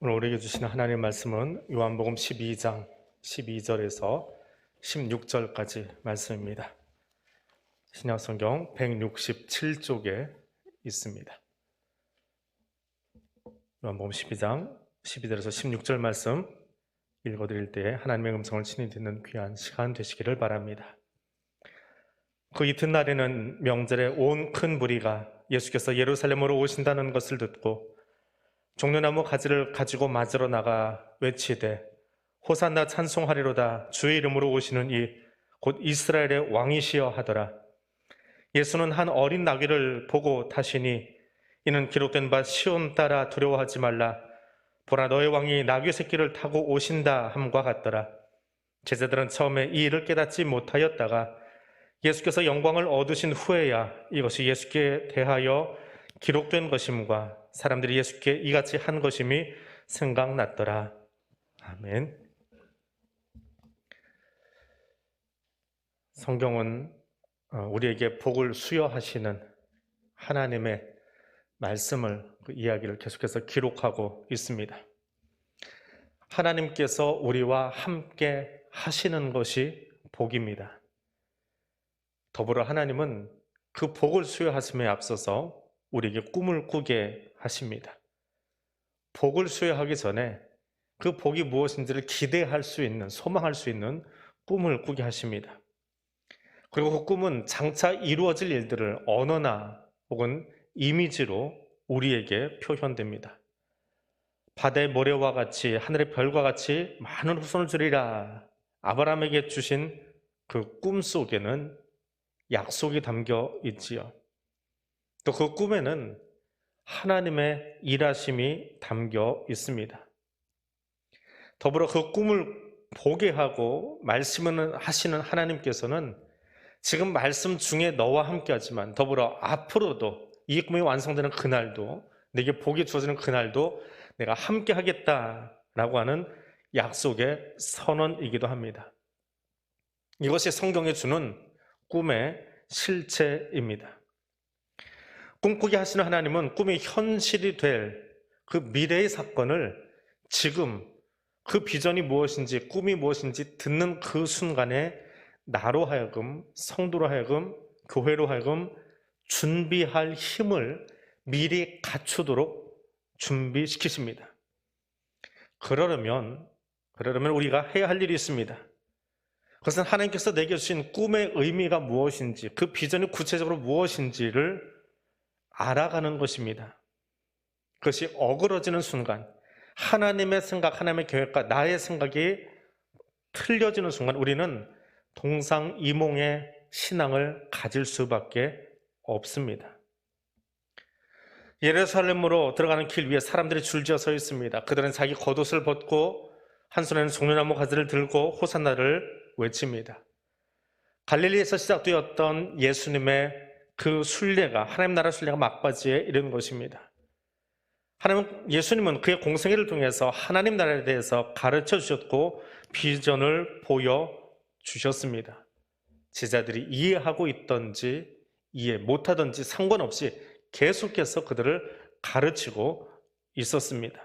오늘 우리에게 주시는 하나님의 말씀은 요한복음 12장 12절에서 16절까지 말씀입니다. 신약성경 167쪽에 있습니다. 요한복음 12장 12절에서 16절 말씀 읽어드릴 때에 하나님의 음성을 친히 듣는 귀한 시간 되시기를 바랍니다. 그 이튿날에는 명절에 온 큰 무리가 예수께서 예루살렘으로 오신다는 것을 듣고 종려나무 가지를 가지고 맞으러 나가 외치되 호산나 찬송하리로다 주의 이름으로 오시는 이 곧 이스라엘의 왕이시여 하더라. 예수는 한 어린 나귀를 보고 타시니 이는 기록된 바 시온 따라 두려워하지 말라 보라 너의 왕이 나귀 새끼를 타고 오신다 함과 같더라. 제자들은 처음에 이 일을 깨닫지 못하였다가 예수께서 영광을 얻으신 후에야 이것이 예수께 대하여 기록된 것임과 사람들이 예수께 이같이 한 것임이 생각났더라. 아멘. 성경은 우리에게 복을 수여하시는 하나님의 말씀을, 그 이야기를 계속해서 기록하고 있습니다. 하나님께서 우리와 함께 하시는 것이 복입니다. 더불어 하나님은 그 복을 수여하심에 앞서서 우리에게 꿈을 꾸게 하십니다. 복을 수여하기 전에 그 복이 무엇인지를 기대할 수 있는, 소망할 수 있는 꿈을 꾸게 하십니다. 그리고 그 꿈은 장차 이루어질 일들을 언어나 혹은 이미지로 우리에게 표현됩니다. 바다의 모래와 같이 하늘의 별과 같이 많은 후손을 주리라. 아브라함에게 주신 그 꿈 속에는 약속이 담겨 있지요. 또 그 꿈에는 하나님의 일하심이 담겨 있습니다. 더불어 그 꿈을 보게 하고 말씀을 하시는 하나님께서는 지금 말씀 중에 너와 함께 하지만 더불어 앞으로도 이 꿈이 완성되는 그날도, 내게 복이 주어지는 그날도 내가 함께 하겠다라고 하는 약속의 선언이기도 합니다. 이것이 성경에 주는 꿈의 실체입니다. 꿈꾸게 하시는 하나님은 꿈이 현실이 될 그 미래의 사건을 지금 그 비전이 무엇인지, 꿈이 무엇인지 듣는 그 순간에 나로 하여금, 성도로 하여금, 교회로 하여금 준비할 힘을 미리 갖추도록 준비시키십니다. 그러려면 우리가 해야 할 일이 있습니다. 그것은 하나님께서 내게 주신 꿈의 의미가 무엇인지, 그 비전이 구체적으로 무엇인지를 알아가는 것입니다. 그것이 어그러지는 순간, 하나님의 생각, 하나님의 계획과 나의 생각이 틀려지는 순간 우리는 동상이몽의 신앙을 가질 수밖에 없습니다. 예루살렘으로 들어가는 길 위에 사람들이 줄지어 서 있습니다. 그들은 자기 겉옷을 벗고 한 손에는 종려나무 가지를 들고 호산나를 외칩니다. 갈릴리에서 시작되었던 예수님의 그 순례가, 하나님 나라 순례가 막바지에 이른 것입니다. 예수님은 그의 공생애를 통해서 하나님 나라에 대해서 가르쳐 주셨고 비전을 보여주셨습니다. 제자들이 이해하고 있던지 이해 못하던지 상관없이 계속해서 그들을 가르치고 있었습니다.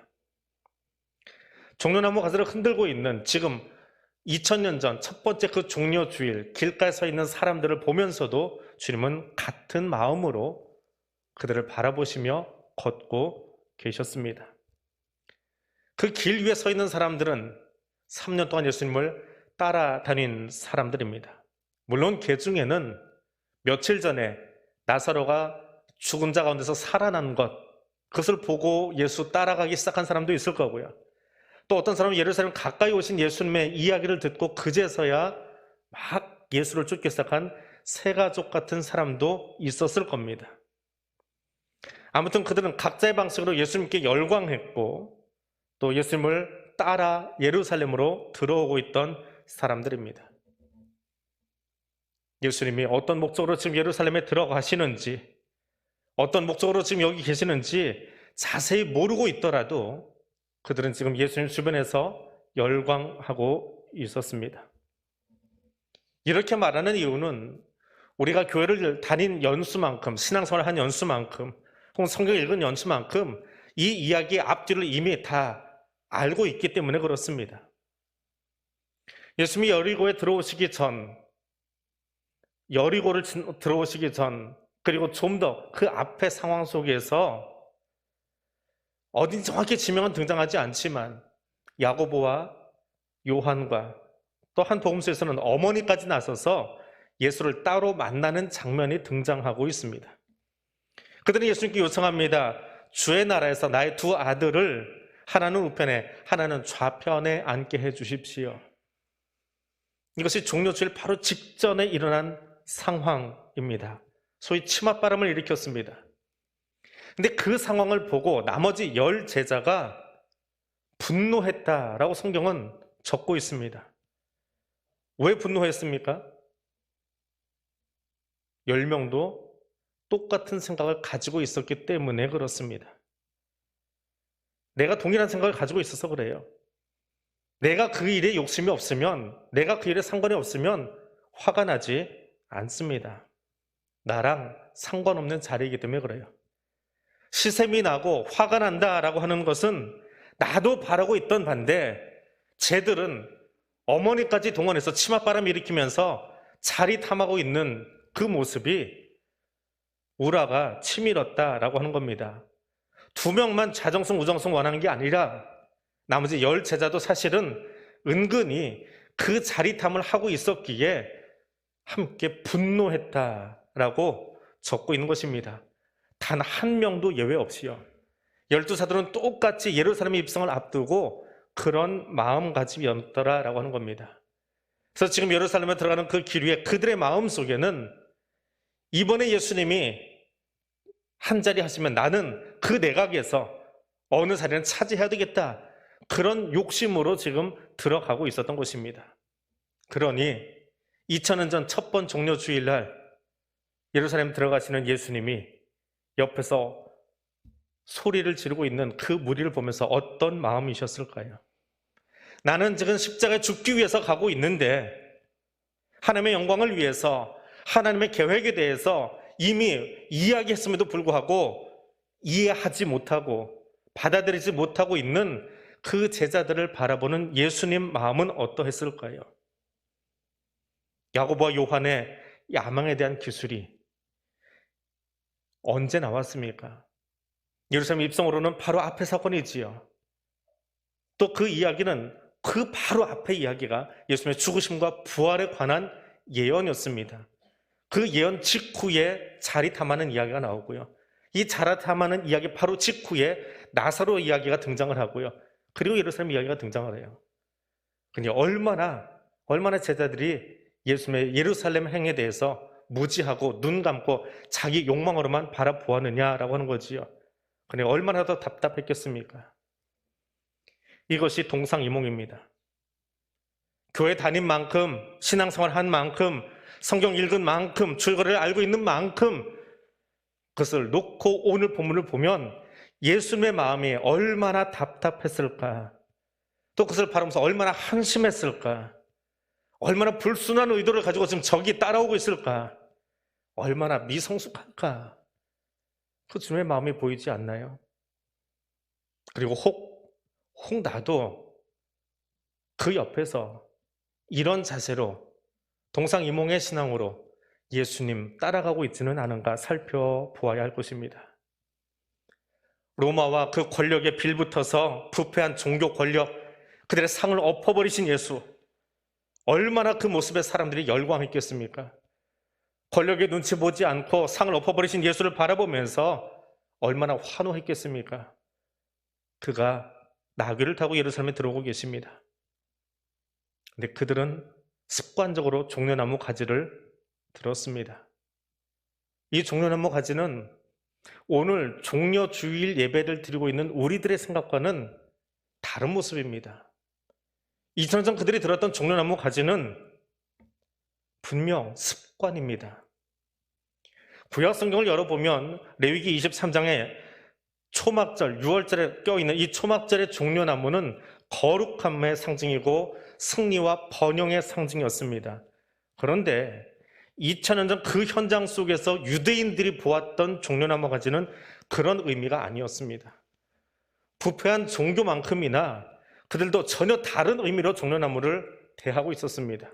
종려나무 가지를 흔들고 있는 지금 2000년 전 첫 번째 그 종려주일 길가에 서 있는 사람들을 보면서도 주님은 같은 마음으로 그들을 바라보시며 걷고 계셨습니다. 그 길 위에 서 있는 사람들은 3년 동안 예수님을 따라다닌 사람들입니다. 물론 그 중에는 며칠 전에 나사로가 죽은 자 가운데서 살아난 그것을 보고 예수 따라가기 시작한 사람도 있을 거고요. 또 어떤 사람은 예루살렘 가까이 오신 예수님의 이야기를 듣고 그제서야 막 예수를 쫓기 시작한 새가족 같은 사람도 있었을 겁니다. 아무튼 그들은 각자의 방식으로 예수님께 열광했고 또 예수님을 따라 예루살렘으로 들어오고 있던 사람들입니다. 예수님이 어떤 목적으로 지금 예루살렘에 들어가시는지, 어떤 목적으로 지금 여기 계시는지 자세히 모르고 있더라도 그들은 지금 예수님 주변에서 열광하고 있었습니다. 이렇게 말하는 이유는 우리가 교회를 다닌 연수만큼, 신앙생활을 한 연수만큼, 혹은 성경을 읽은 연수만큼 이 이야기의 앞뒤를 이미 다 알고 있기 때문에 그렇습니다. 예수님이 여리고를 들어오시기 전, 그리고 좀 더 그 앞의 상황 속에서 어딘 정확히 지명은 등장하지 않지만 야고보와 요한과 또 한 복음서에서는 어머니까지 나서서 예수를 따로 만나는 장면이 등장하고 있습니다. 그들은 예수님께 요청합니다. 주의 나라에서 나의 두 아들을 하나는 우편에 하나는 좌편에 앉게 해 주십시오. 이것이 종료주일 바로 직전에 일어난 상황입니다. 소위 치맛바람을 일으켰습니다. 근데 그 상황을 보고 나머지 10 제자가 분노했다라고 성경은 적고 있습니다. 왜 분노했습니까? 10명도 똑같은 생각을 가지고 있었기 때문에 그렇습니다. 내가 동일한 생각을 가지고 있어서 그래요. 내가 그 일에 욕심이 없으면, 내가 그 일에 상관이 없으면 화가 나지 않습니다. 나랑 상관없는 자리이기 때문에 그래요. 시샘이 나고 화가 난다라고 하는 것은 나도 바라고 있던 반대, 쟤들은 어머니까지 동원해서 치맛바람 일으키면서 자리 탐하고 있는 그 모습이 우라가 치밀었다라고 하는 겁니다. 2명만 자정성 우정성 원하는 게 아니라 나머지 10 제자도 사실은 은근히 그 자리탐을 하고 있었기에 함께 분노했다라고 적고 있는 것입니다. 단 한 명도 예외 없이요. 12사도는 똑같이 예루살렘 입성을 앞두고 그런 마음가짐이었더라라고 하는 겁니다. 그래서 지금 예루살렘에 들어가는 그 길 위에 그들의 마음 속에는 이번에 예수님이 한 자리 하시면 나는 그 내각에서 어느 자리는 차지해야 되겠다, 그런 욕심으로 지금 들어가고 있었던 것입니다. 그러니 2000년 전 첫 번 종려 주일날 예루살렘 들어가시는 예수님이 옆에서 소리를 지르고 있는 그 무리를 보면서 어떤 마음이셨을까요? 나는 지금 십자가에 죽기 위해서 가고 있는데 하나님의 영광을 위해서, 하나님의 계획에 대해서 이미 이야기했음에도 불구하고 이해하지 못하고 받아들이지 못하고 있는 그 제자들을 바라보는 예수님 마음은 어떠했을까요? 야고보와 요한의 야망에 대한 기술이 언제 나왔습니까? 예루살렘 입성으로는 바로 앞의 사건이지요. 또 그 이야기는 그 바로 앞의 이야기가 예수님의 죽으심과 부활에 관한 예언이었습니다. 그 예언 직후에 자리탐하는 이야기가 나오고요. 이 자리탐하는 이야기 바로 직후에 나사로 이야기가 등장을 하고요. 그리고 예루살렘 이야기가 등장을 해요. 근데 얼마나 제자들이 예수님의 예루살렘 행에 대해서 무지하고 눈 감고 자기 욕망으로만 바라보았느냐라고 하는 거지요. 근데 얼마나 더 답답했겠습니까? 이것이 동상이몽입니다. 교회 다닌 만큼, 신앙생활 한 만큼, 성경 읽은 만큼, 줄거리를 알고 있는 만큼 그것을 놓고 오늘 본문을 보면 예수님의 마음이 얼마나 답답했을까, 또 그것을 바라보면서 얼마나 한심했을까, 얼마나 불순한 의도를 가지고 지금 적이 따라오고 있을까, 얼마나 미성숙할까, 그 주님의 마음이 보이지 않나요? 그리고 혹 나도 그 옆에서 이런 자세로 동상이몽의 신앙으로 예수님 따라가고 있지는 않은가 살펴보아야 할 것입니다. 로마와 그 권력에 빌붙어서 부패한 종교 권력, 그들의 상을 엎어버리신 예수, 얼마나 그 모습에 사람들이 열광했겠습니까? 권력의 눈치 보지 않고 상을 엎어버리신 예수를 바라보면서 얼마나 환호했겠습니까? 그가 나귀를 타고 예루살렘에 들어오고 계십니다. 근데 그들은 습관적으로 종려나무 가지를 들었습니다. 이 종려나무 가지는 오늘 종려주일 예배를 드리고 있는 우리들의 생각과는 다른 모습입니다. 2000년 전 그들이 들었던 종려나무 가지는 분명 습관입니다. 구약 성경을 열어보면 레위기 23장에 초막절, 6월절에 껴있는 이 초막절의 종려나무는 거룩함의 상징이고 승리와 번영의 상징이었습니다. 그런데 2000년 전 그 현장 속에서 유대인들이 보았던 종려나무 가지는 그런 의미가 아니었습니다. 부패한 종교만큼이나 그들도 전혀 다른 의미로 종려나무를 대하고 있었습니다.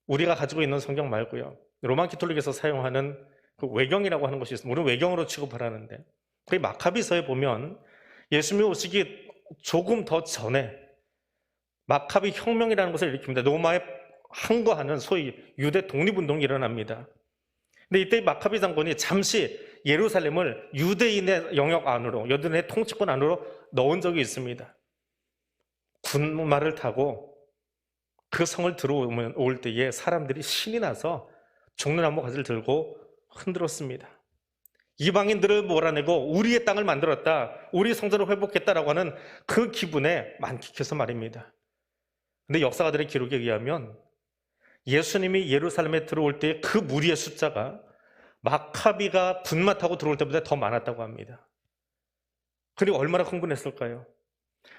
우리가 가지고 있는 성경 말고요, 로마 가톨릭에서 사용하는 그 외경이라고 하는 것이 있습니다. 우리는 외경으로 취급을 하는데, 그 마카비서에 보면 예수님이 오시기 조금 더 전에 마카비 혁명이라는 것을 일으킵니다. 로마에 항거하는 소위 유대 독립운동이 일어납니다. 근데 이때 마카비 장군이 잠시 예루살렘을 유대인의 영역 안으로, 유대인의 통치권 안으로 넣은 적이 있습니다. 군마를 타고 그 성을 들어올 때에 사람들이 신이 나서 종려나무 가지를 들고 흔들었습니다. 이방인들을 몰아내고 우리의 땅을 만들었다, 우리 성전을 회복했다라고 하는 그 기분에 만끽해서 말입니다. 근데 역사가들의 기록에 의하면 예수님이 예루살렘에 들어올 때 그 무리의 숫자가 마카비가 군마 타고 들어올 때보다 더 많았다고 합니다. 그리고 얼마나 흥분했을까요?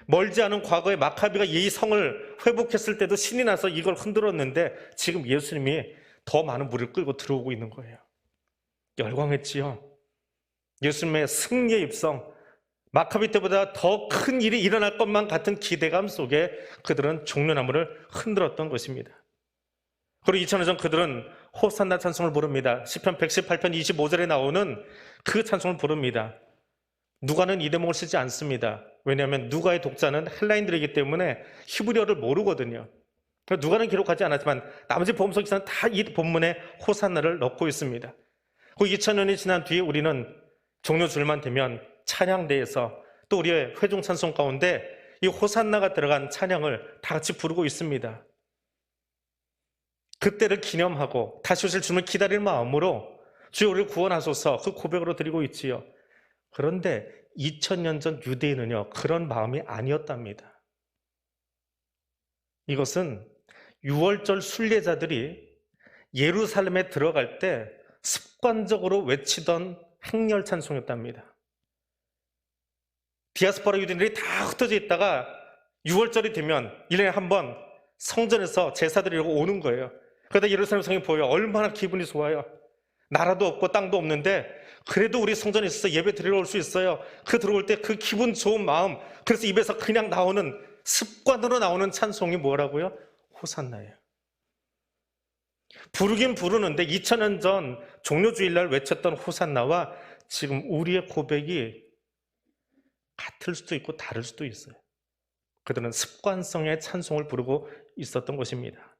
멀지 않은 과거에 마카비가 이 성을 회복했을 때도 신이 나서 이걸 흔들었는데 지금 예수님이 더 많은 무리를 끌고 들어오고 있는 거예요. 열광했지요. 예수님의 승리의 입성, 마카비 때보다 더 큰 일이 일어날 것만 같은 기대감 속에 그들은 종려나무를 흔들었던 것입니다. 그리고 2000년 전 그들은 호산나 찬송을 부릅니다. 시편 118편 25절에 나오는 그 찬송을 부릅니다. 누가는 이 대목을 쓰지 않습니다. 왜냐하면 누가의 독자는 헬라인들이기 때문에 히브리어를 모르거든요. 누가는 기록하지 않았지만 나머지 복음서 기사는 다 이 본문에 호산나를 넣고 있습니다. 그 2000년이 지난 뒤에 우리는 종료줄만 되면 찬양대에서 또 우리의 회중 찬송 가운데 이 호산나가 들어간 찬양을 다 같이 부르고 있습니다. 그때를 기념하고 다시 오실 주님을 기다릴 마음으로 주여 우리를 구원하소서, 그 고백으로 드리고 있지요. 그런데 2000년 전 유대인은요, 그런 마음이 아니었답니다. 이것은 유월절 순례자들이 예루살렘에 들어갈 때 습관적으로 외치던 행렬 찬송이었답니다. 디아스포라 유대인들이 다 흩어져 있다가 6월절이 되면 1년에 한 번 성전에서 제사드리려고 오는 거예요. 그러다 예루살렘 성이 보여 얼마나 기분이 좋아요. 나라도 없고 땅도 없는데 그래도 우리 성전에 있어서 예배 드리러 올 수 있어요. 그 들어올 때 그 기분 좋은 마음, 그래서 입에서 그냥 나오는, 습관으로 나오는 찬송이 뭐라고요? 호산나예요. 부르긴 부르는데 2000년 전 종료주일날 외쳤던 호산나와 지금 우리의 고백이 같을 수도 있고 다를 수도 있어요. 그들은 습관성의 찬송을 부르고 있었던 것입니다.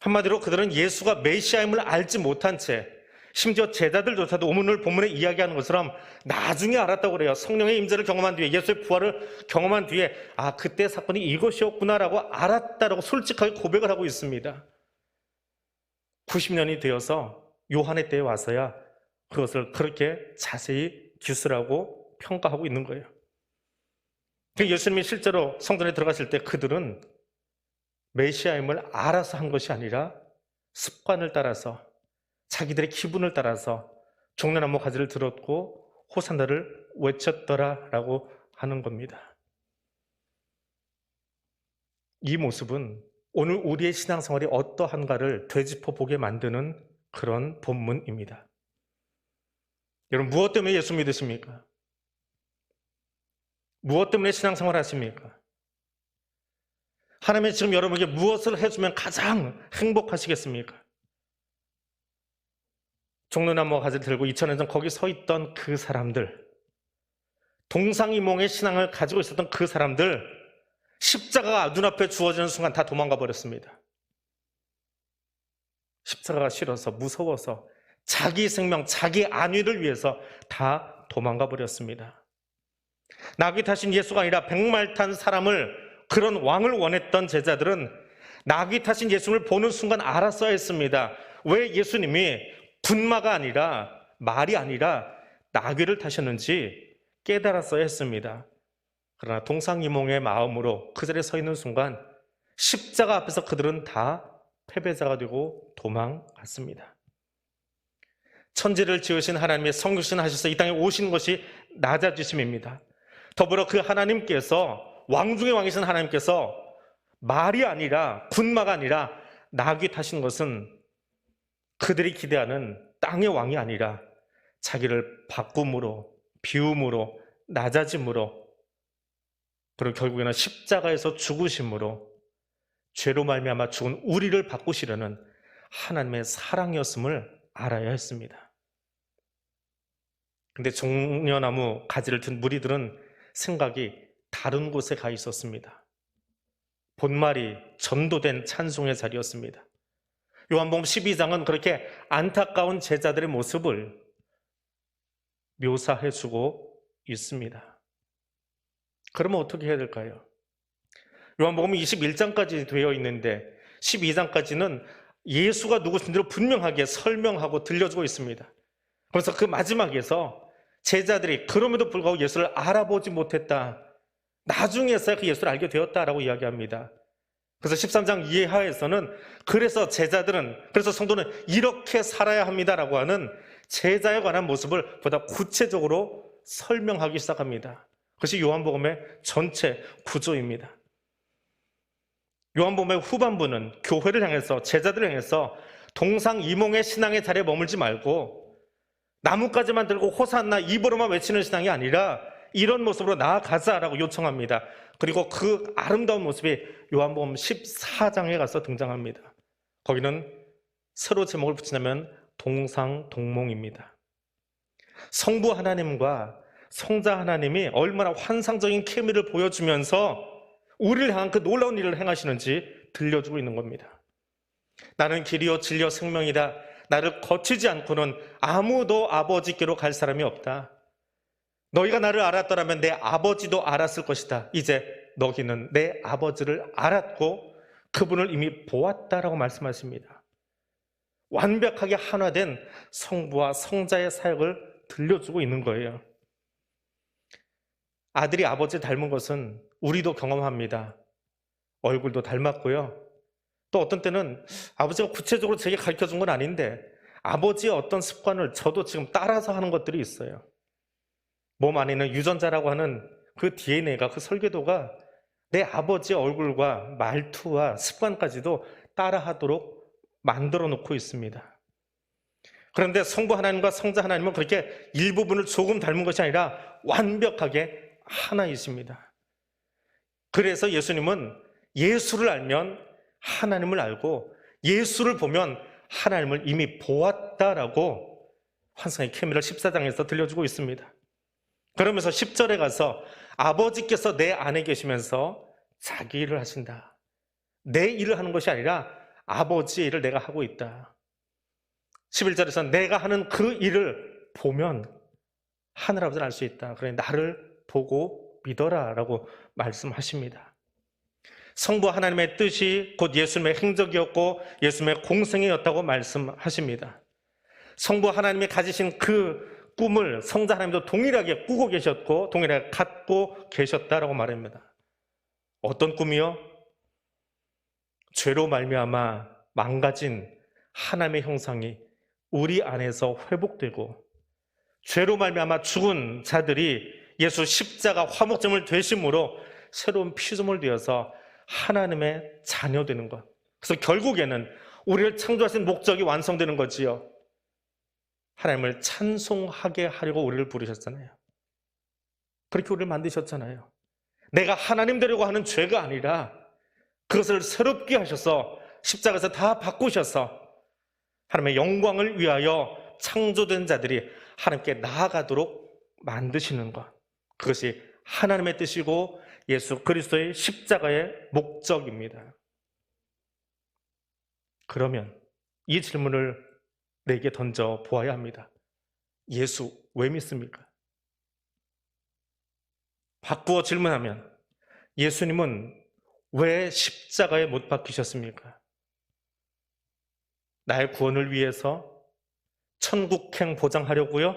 한마디로 그들은 예수가 메시아임을 알지 못한 채, 심지어 제자들조차도 오늘 본문에 이야기하는 것처럼 나중에 알았다고 그래요. 성령의 임재를 경험한 뒤에, 예수의 부활을 경험한 뒤에 아, 그때 사건이 이것이었구나라고 알았다라고 솔직하게 고백을 하고 있습니다. 90년이 되어서 요한의 때에 와서야 그것을 그렇게 자세히 기술하고 평가하고 있는 거예요. 예수님이 실제로 성전에 들어갔을 때 그들은 메시아임을 알아서 한 것이 아니라 습관을 따라서, 자기들의 기분을 따라서 종려나무 가지를 들었고 호산나를 외쳤더라라고 하는 겁니다. 이 모습은 오늘 우리의 신앙생활이 어떠한가를 되짚어 보게 만드는 그런 본문입니다. 여러분, 무엇 때문에 예수 믿으십니까? 무엇 때문에 신앙생활 하십니까? 하나님이 지금 여러분에게 무엇을 해주면 가장 행복하시겠습니까? 종려나무 가지를 들고 2000년 전 거기 서 있던 그 사람들, 동상이몽의 신앙을 가지고 있었던 그 사람들, 십자가가 눈앞에 주어지는 순간 다 도망가 버렸습니다. 십자가가 싫어서, 무서워서, 자기 생명, 자기 안위를 위해서 다 도망가 버렸습니다. 낙이 타신 예수가 아니라 백말 탄 사람을, 그런 왕을 원했던 제자들은 낙이 타신 예수를 보는 순간 알았어야 했습니다. 왜 예수님이 군마가 아니라, 말이 아니라 나귀를 타셨는지 깨달았어야 했습니다. 그러나 동상이몽의 마음으로 그 자리에 서 있는 순간 십자가 앞에서 그들은 다 패배자가 되고 도망갔습니다. 천지를 지으신 하나님의 성육신 하셔서 이 땅에 오신 것이 낮아지심입니다. 더불어 그 하나님께서, 왕 중의 왕이신 하나님께서 말이 아니라, 군마가 아니라 나귀 타신 것은 그들이 기대하는 땅의 왕이 아니라 자기를 바꿈으로, 비움으로, 낮아짐으로 그리고 결국에는 십자가에서 죽으심으로 죄로 말미암아 죽은 우리를 바꾸시려는 하나님의 사랑이었음을 알아야 했습니다. 근데 종려나무 가지를 든 무리들은 생각이 다른 곳에 가 있었습니다. 본말이 전도된 찬송의 자리였습니다. 요한복음 12장은 그렇게 안타까운 제자들의 모습을 묘사해주고 있습니다. 그러면 어떻게 해야 될까요? 요한복음 21장까지 되어 있는데 12장까지는 예수가 누구신지를 분명하게 설명하고 들려주고 있습니다. 그래서 그 마지막에서 제자들이 그럼에도 불구하고 예수를 알아보지 못했다, 나중에서야 그 예수를 알게 되었다라고 이야기합니다. 그래서 13장 이하에서는 그래서 성도는 이렇게 살아야 합니다라고 하는 제자에 관한 모습을 보다 구체적으로 설명하기 시작합니다. 그것이 요한복음의 전체 구조입니다. 요한복음의 후반부는 교회를 향해서, 제자들을 향해서 동상이몽의 신앙의 자리에 머물지 말고 나뭇가지만 들고 호산나 입으로만 외치는 신앙이 아니라 이런 모습으로 나아가자라고 요청합니다. 그리고 그 아름다운 모습이 요한복음 14장에 가서 등장합니다. 거기는 새로 제목을 붙이자면 동상동몽입니다. 성부 하나님과 성자 하나님이 얼마나 환상적인 케미를 보여주면서 우리를 향한 그 놀라운 일을 행하시는지 들려주고 있는 겁니다. 나는 길이요 진리요 생명이다. 나를 거치지 않고는 아무도 아버지께로 갈 사람이 없다. 너희가 나를 알았더라면 내 아버지도 알았을 것이다. 이제 너희는 내 아버지를 알았고 그분을 이미 보았다라고 말씀하십니다. 완벽하게 하나된 성부와 성자의 사역을 들려주고 있는 거예요. 아들이 아버지를 닮은 것은 우리도 경험합니다. 얼굴도 닮았고요. 또 어떤 때는 아버지가 구체적으로 제게 가르쳐준 건 아닌데 아버지의 어떤 습관을 저도 지금 따라서 하는 것들이 있어요. 몸 안에 있는 유전자라고 하는 그 DNA가, 그 설계도가 내 아버지의 얼굴과 말투와 습관까지도 따라하도록 만들어 놓고 있습니다. 그런데 성부 하나님과 성자 하나님은 그렇게 일부분을 조금 닮은 것이 아니라 완벽하게 하나이십니다. 그래서 예수님은 예수를 알면 하나님을 알고 예수를 보면 하나님을 이미 보았다라고 환상의 케미를 14장에서 들려주고 있습니다. 그러면서 10절에 가서 아버지께서 내 안에 계시면서 자기 일을 하신다. 내 일을 하는 것이 아니라 아버지의 일을 내가 하고 있다. 11절에서 내가 하는 그 일을 보면 하늘아버지를 알 수 있다. 그래 나를 보고 믿어라 라고 말씀하십니다. 성부 하나님의 뜻이 곧 예수님의 행적이었고 예수님의 공생이었다고 말씀하십니다. 성부 하나님이 가지신 그 꿈을 성자 하나님도 동일하게 꾸고 계셨고 동일하게 갖고 계셨다라고 말합니다. 어떤 꿈이요? 죄로 말미암아 망가진 하나님의 형상이 우리 안에서 회복되고 죄로 말미암아 죽은 자들이 예수 십자가 화목제물 되심으로 새로운 피조물 되어서 하나님의 자녀 되는 것. 그래서 결국에는 우리를 창조하신 목적이 완성되는 거지요. 하나님을 찬송하게 하려고 우리를 부르셨잖아요. 그렇게 우리를 만드셨잖아요. 내가 하나님 되려고 하는 죄가 아니라 그것을 새롭게 하셔서 십자가에서 다 바꾸셔서 하나님의 영광을 위하여 창조된 자들이 하나님께 나아가도록 만드시는 것. 그것이 하나님의 뜻이고 예수 그리스도의 십자가의 목적입니다. 그러면 이 질문을 내게 던져 보아야 합니다. 예수 왜 믿습니까? 바꾸어 질문하면 예수님은 왜 십자가에 못 박히셨습니까? 나의 구원을 위해서 천국행 보장하려고요?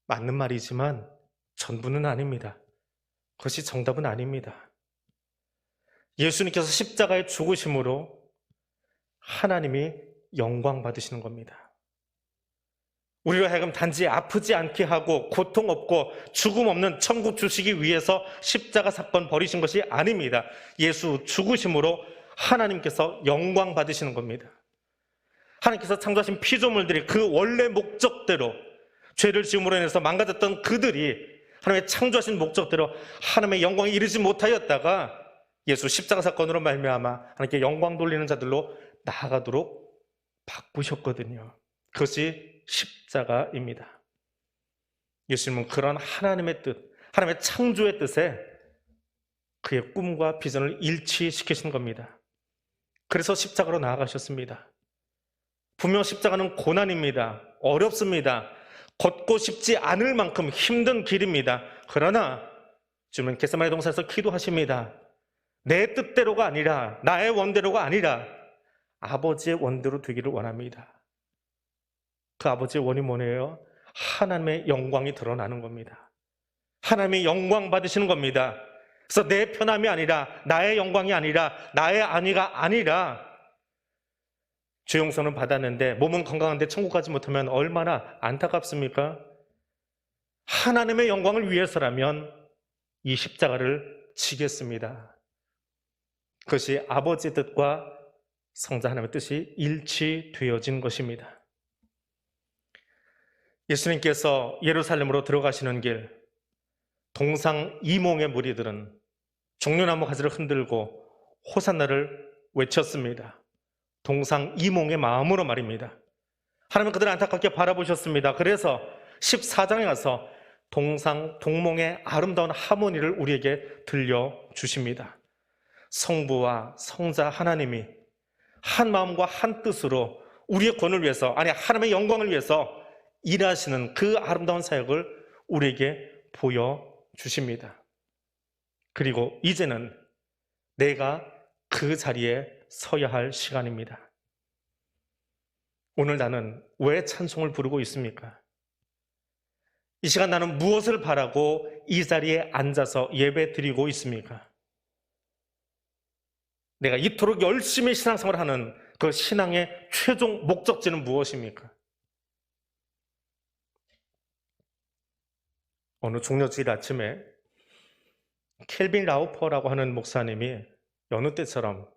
맞는 말이지만 전부는 아닙니다. 그것이 정답은 아닙니다. 예수님께서 십자가에 죽으심으로 하나님이 영광 받으시는 겁니다. 우리로 하여금 단지 아프지 않게 하고 고통 없고 죽음 없는 천국 주시기 위해서 십자가 사건 버리신 것이 아닙니다. 예수 죽으심으로 하나님께서 영광 받으시는 겁니다. 하나님께서 창조하신 피조물들이 그 원래 목적대로 죄를 지음으로 인해서 망가졌던 그들이 하나님의 창조하신 목적대로 하나님의 영광에 이르지 못하였다가 예수 십자가 사건으로 말미암아 하나님께 영광 돌리는 자들로 나아가도록 바꾸셨거든요. 그것이 십자가입니다. 예수님은 그런 하나님의 뜻, 하나님의 창조의 뜻에 그의 꿈과 비전을 일치시키신 겁니다. 그래서 십자가로 나아가셨습니다. 분명 십자가는 고난입니다. 어렵습니다. 걷고 싶지 않을 만큼 힘든 길입니다. 그러나 주님은 겟세마네 동산에서 기도하십니다. 내 뜻대로가 아니라, 나의 원대로가 아니라 아버지의 원대로 되기를 원합니다. 그 아버지의 원이 뭐예요? 하나님의 영광이 드러나는 겁니다. 하나님의 영광 받으시는 겁니다. 그래서 내 편함이 아니라, 나의 영광이 아니라, 나의 안위가 아니라, 죄 용서는 받았는데 몸은 건강한데 천국 가지 못하면 얼마나 안타깝습니까? 하나님의 영광을 위해서라면 이 십자가를 지겠습니다. 그것이 아버지의 뜻과 성자 하나님의 뜻이 일치되어진 것입니다. 예수님께서 예루살렘으로 들어가시는 길, 동상 이몽의 무리들은 종려나무 가지를 흔들고 호산나를 외쳤습니다. 동상 이몽의 마음으로 말입니다. 하나님은 그들을 안타깝게 바라보셨습니다. 그래서 14장에 가서 동몽의 아름다운 하모니를 우리에게 들려주십니다. 성부와 성자 하나님이 한 마음과 한 뜻으로 우리의 권을 위해서, 아니 하나님의 영광을 위해서 일하시는 그 아름다운 사역을 우리에게 보여주십니다. 그리고 이제는 내가 그 자리에 서야 할 시간입니다. 오늘 나는 왜 찬송을 부르고 있습니까? 이 시간 나는 무엇을 바라고 이 자리에 앉아서 예배 드리고 있습니까? 내가 이토록 열심히 신앙생활을 하는 그 신앙의 최종 목적지는 무엇입니까? 어느 종려주일 아침에 켈빈 라우퍼라고 하는 목사님이 여느 때처럼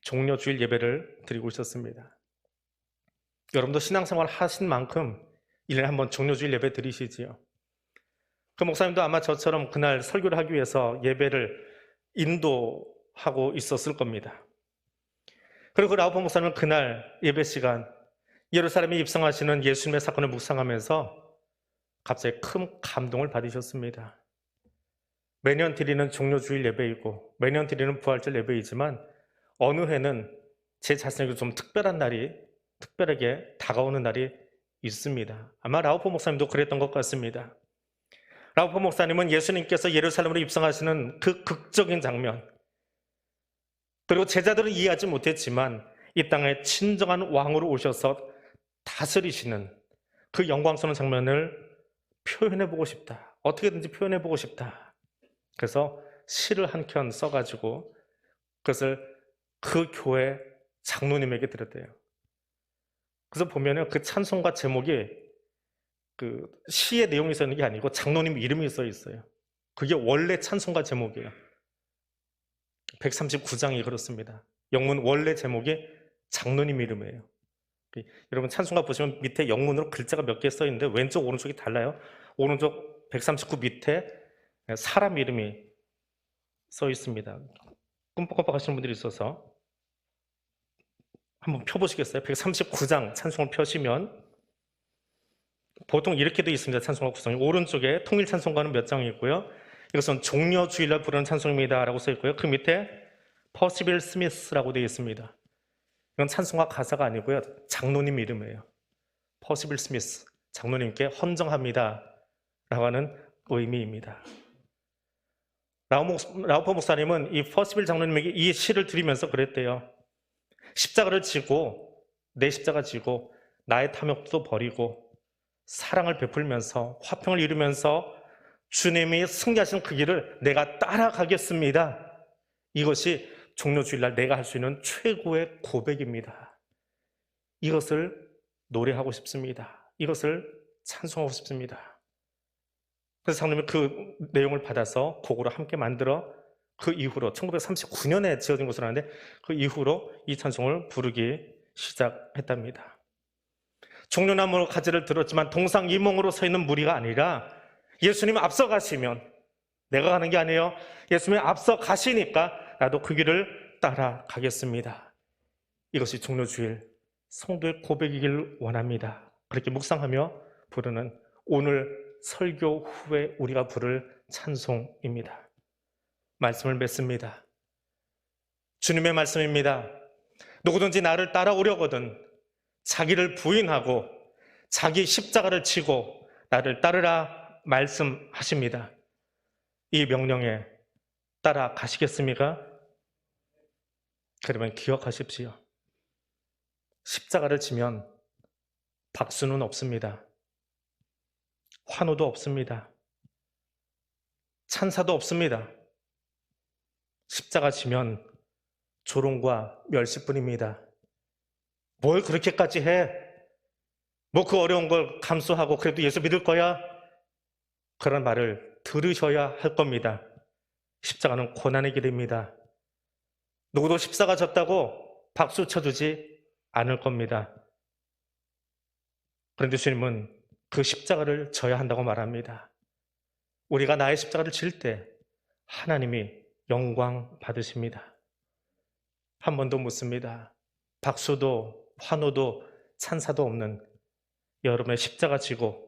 종려주일 예배를 드리고 있었습니다. 여러분도 신앙생활 하신 만큼 1년에 한번 종려주일 예배 드리시지요. 그 목사님도 아마 저처럼 그날 설교를 하기 위해서 예배를 인도하고 있었을 겁니다. 그리고 그 라우퍼 목사님은 그날 예배 시간 예루살렘에 입성하시는 예수님의 사건을 묵상하면서 갑자기 큰 감동을 받으셨습니다. 매년 드리는 종려주일 예배이고 매년 드리는 부활절 예배이지만 어느 해는 제 자신에게 좀 특별하게 다가오는 날이 있습니다. 아마 라우퍼 목사님도 그랬던 것 같습니다. 라우퍼 목사님은 예수님께서 예루살렘으로 입성하시는 그 극적인 장면, 그리고 제자들은 이해하지 못했지만 이 땅에 친정한 왕으로 오셔서 다스리시는 그 영광스러운 장면을 표현해보고 싶다. 어떻게든지 표현해보고 싶다. 그래서 시를 한 편 써가지고 그것을 그 교회 장로님에게 드렸대요. 그래서 보면은 그 찬송가 제목이 그 시의 내용이 써 있는 게 아니고 장로님 이름이 써 있어요. 그게 원래 찬송가 제목이에요. 139장이 그렇습니다. 영문 원래 제목이 장로님 이름이에요. 여러분 찬송가 보시면 밑에 영문으로 글자가 몇 개 써 있는데 왼쪽 오른쪽이 달라요. 오른쪽 139 밑에 사람 이름이 써 있습니다. 끔뻑끔뻑 하시는 분들이 있어서 한번 펴보시겠어요? 139장 찬송을 펴시면 보통 이렇게 되어 있습니다. 찬송가 구성이 오른쪽에 통일 찬송가는 몇 장이고요. 이것은 종려주일날 부르는 찬송입니다 라고 써 있고요. 그 밑에 퍼시빌 스미스라고 되어 있습니다. 이건 찬송가 가사가 아니고요. 장로님 이름이에요. 퍼시빌 스미스, 장로님께 헌정합니다 라고 하는 의미입니다. 라우퍼 목사님은 이 퍼시빌 장로님에게 이 시를 드리면서 그랬대요. 십자가를 지고, 내 십자가 지고 나의 탐욕도 버리고 사랑을 베풀면서 화평을 이루면서 주님이 승리하신 그 길을 내가 따라가겠습니다. 이것이 종려주일날 내가 할 수 있는 최고의 고백입니다. 이것을 노래하고 싶습니다. 이것을 찬송하고 싶습니다. 그래서 장로님이 그 내용을 받아서 곡으로 함께 만들어 그 이후로 1939년에 지어진 것으로 아는데 그 이후로 이 찬송을 부르기 시작했답니다. 종려나무 가지를 들었지만 동상이몽으로 서 있는 무리가 아니라 예수님 앞서 가시면, 내가 가는 게 아니에요. 예수님이 앞서 가시니까 나도 그 길을 따라가겠습니다. 이것이 종료주일 성도의 고백이길 원합니다. 그렇게 묵상하며 부르는 오늘 설교 후에 우리가 부를 찬송입니다. 말씀을 맺습니다. 주님의 말씀입니다. 누구든지 나를 따라오려거든 자기를 부인하고 자기 십자가를 지고 나를 따르라 말씀하십니다. 이 명령에 따라가시겠습니까? 그러면 기억하십시오. 십자가를 지면 박수는 없습니다. 환호도 없습니다. 찬사도 없습니다. 십자가 지면 조롱과 멸시뿐입니다. 뭘 그렇게까지 해? 뭐 그 어려운 걸 감수하고 그래도 예수 믿을 거야? 그런 말을 들으셔야 할 겁니다. 십자가는 고난의 길입니다. 누구도 십자가 졌다고 박수 쳐주지 않을 겁니다. 그런데 주님은 그 십자가를 져야 한다고 말합니다. 우리가 나의 십자가를 질 때 하나님이 영광 받으십니다. 한 번 더 묻습니다. 박수도 환호도 찬사도 없는 여러분의 십자가 지고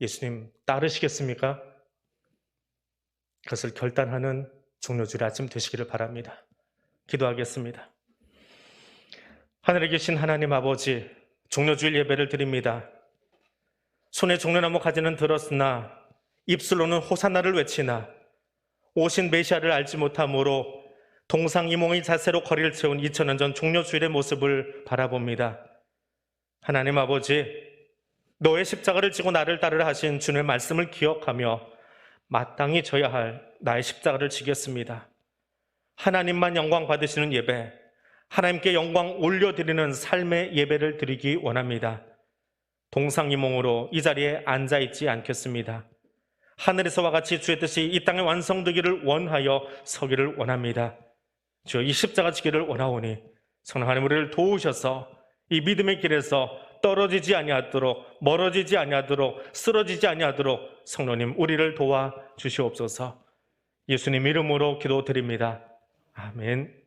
예수님 따르시겠습니까? 그것을 결단하는 종료주일 아침 되시기를 바랍니다. 기도하겠습니다. 하늘에 계신 하나님 아버지, 종료주일 예배를 드립니다. 손에 종려나무 가지는 들었으나 입술로는 호산나를 외치나 오신 메시아를 알지 못함으로 동상이몽의 자세로 거리를 채운 2000년 전 종료주일의 모습을 바라봅니다. 하나님 아버지, 너의 십자가를 지고 나를 따르라 하신 주님의 말씀을 기억하며 마땅히 져야 할 나의 십자가를 지겠습니다. 하나님만 영광 받으시는 예배, 하나님께 영광 올려드리는 삶의 예배를 드리기 원합니다. 동상이몽으로 이 자리에 앉아있지 않겠습니다. 하늘에서와 같이 주의 뜻이 이 땅에 완성되기를 원하여 서기를 원합니다. 주여, 이 십자가 지기를 원하오니 성령 하나님 우리를 도우셔서 이 믿음의 길에서 떨어지지 아니하도록, 멀어지지 아니하도록, 쓰러지지 아니하도록 성령님 우리를 도와 주시옵소서. 예수님 이름으로 기도드립니다. 아멘.